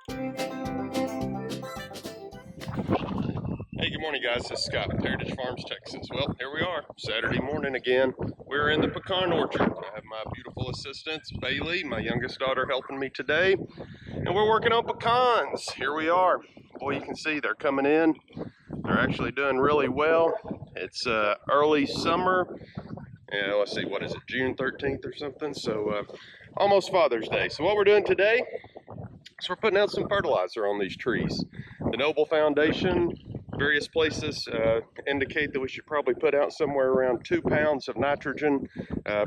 Hey, good morning, guys. This is Scott with Heritage Farms, Texas. Well, here we are, Saturday morning again. We're in the pecan orchard. I have my beautiful assistant, Bailey, my youngest daughter, helping me today. And we're working on pecans. Here we are. Boy, you can see they're coming in. They're actually doing really well. It's early summer. Yeah, let's see, what is it, June 13th or something? So almost Father's Day. So what we're doing today is we're putting out some fertilizer on these trees. The Noble Foundation, various places indicate that we should probably put out somewhere around 2 pounds of nitrogen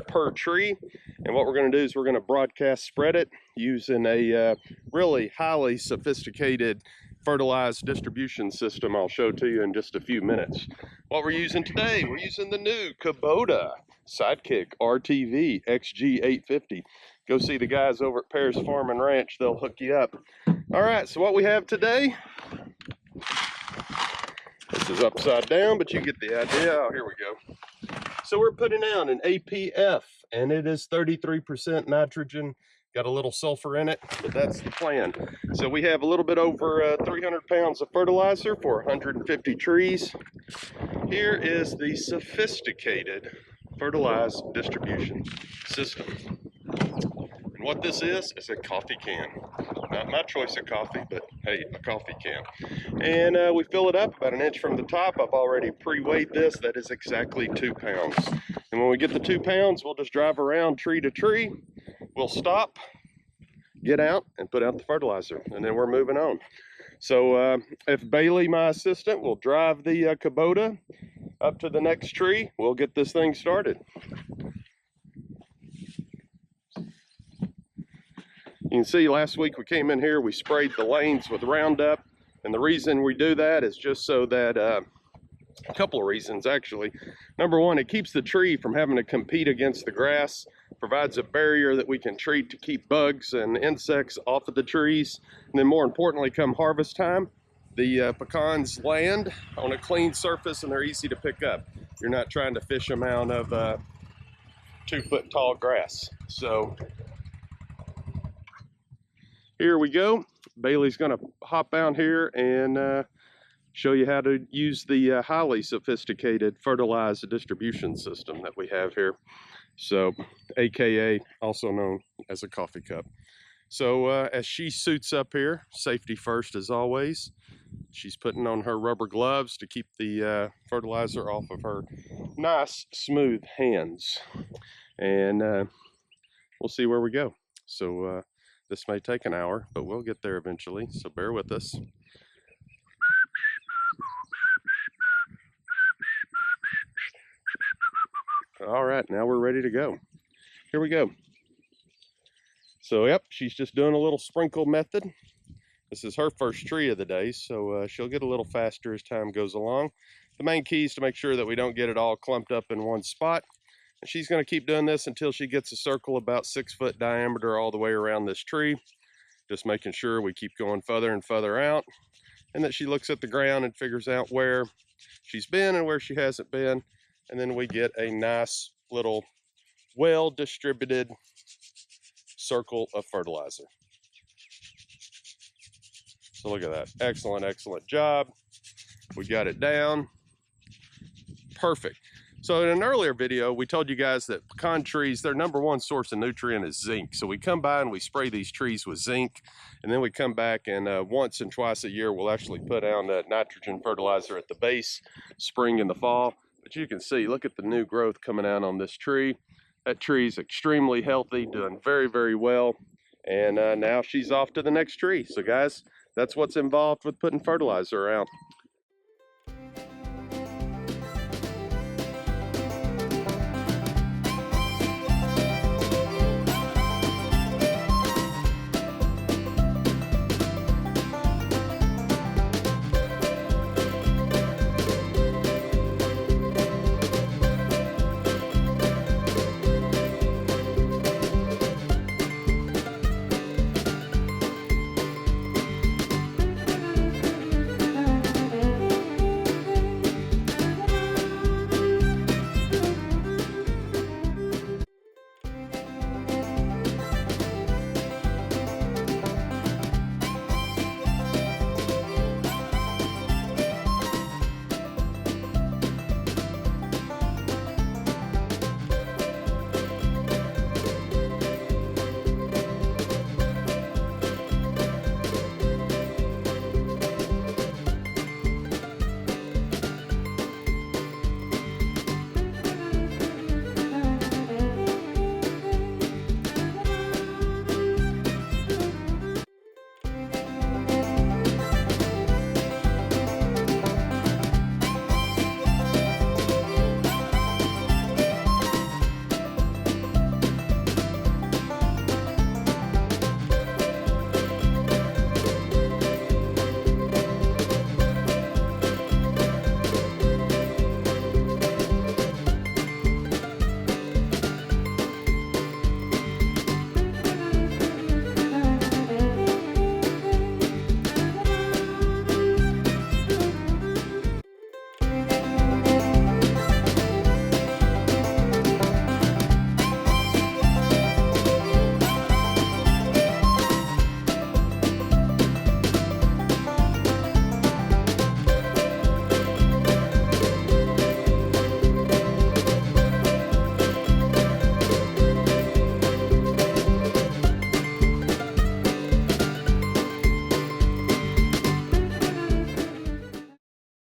per tree. And what we're going to do is we're going to broadcast spread it using a really highly sophisticated fertilized distribution system I'll show to you in just a few minutes. What we're using today, we're using the new Kubota Sidekick RTV XG850. Go see the guys over at Pear's Farm and Ranch, they'll hook you up. All right, so what we have today, this is upside down, but you get the idea. Oh, here we go. So we're putting out an APF, and it is 33% nitrogen. Got a little sulfur in it, but that's the plan. So we have a little bit over 300 pounds of fertilizer for 150 trees. Here is the sophisticated fertilized distribution system. And what this is a coffee can. Not my choice of coffee, but hey, a coffee can. And we fill it up about an inch from the top. I've already pre-weighed this. That is exactly 2 pounds. And when we get the 2 pounds, we'll just drive around tree to tree. We'll stop, get out, and put out the fertilizer. And then we're moving on. So if Bailey, my assistant, will drive the Kubota up to the next tree, we'll get this thing started. You can see last week we came in here, we sprayed the lanes with Roundup, and the reason we do that is just so that, a couple of reasons actually. Number one, it keeps the tree from having to compete against the grass, provides a barrier that we can treat to keep bugs and insects off of the trees, and then more importantly, come harvest time, the pecans land on a clean surface and they're easy to pick up. You're not trying to fish them out of 2-foot tall grass. So here we go. Bailey's gonna hop out here and show you how to use the highly sophisticated fertilizer distribution system that we have here. So, AKA also known as a coffee cup. So as she suits up here, safety first as always. She's putting on her rubber gloves to keep the fertilizer off of her nice smooth hands. And we'll see where we go. So this may take an hour, but we'll get there eventually, so bear with us. All right, now we're ready to go. Here we go. So, yep, she's just doing a little sprinkle method. This is her first tree of the day, so she'll get a little faster as time goes along. The main key is to make sure that we don't get it all clumped up in one spot. And she's going to keep doing this until she gets a circle about 6 foot diameter all the way around this tree. Just making sure we keep going further and further out, and that she looks at the ground and figures out where she's been and where she hasn't been. And then we get a nice little well-distributed circle of fertilizer. So look at that. Excellent, excellent job. We got it down. Perfect. So in an earlier video, we told you guys that pecan trees, their #1 source of nutrient is zinc. So we come by and we spray these trees with zinc, and then we come back and once and twice a year, we'll actually put down nitrogen fertilizer at the base, spring and the fall. But you can see, look at the new growth coming out on this tree. That tree is extremely healthy, doing very, very well. And now she's off to the next tree. So guys, that's what's involved with putting fertilizer out.